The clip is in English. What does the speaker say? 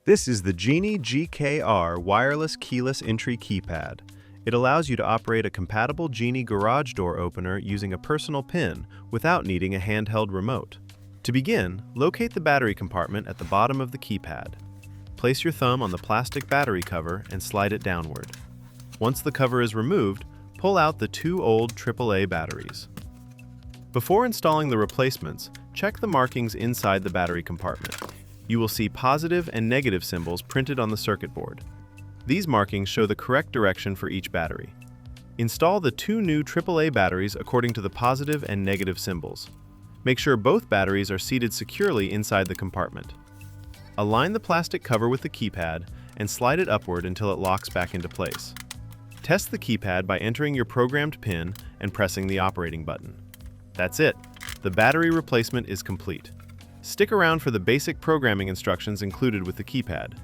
This is the Genie GKR wireless keyless entry keypad. It allows you to operate a compatible Genie garage door opener using a personal pin without needing a handheld remote. To begin, locate the battery compartment at the bottom of the keypad. Place your thumb on the plastic battery cover and slide it downward. Once the cover is removed, pull out the two old AAA batteries. Before installing the replacements, check the markings inside the battery compartment. You will see positive and negative symbols printed on the circuit board. These markings show the correct direction for each battery. Install the two new AAA batteries according to the positive and negative symbols. Make sure both batteries are seated securely inside the compartment. Align the plastic cover with the keypad and slide it upward until it locks back into place. Test the keypad by entering your programmed PIN and pressing the operating button. That's it. The battery replacement is complete. Stick around for the basic programming instructions included with the keypad.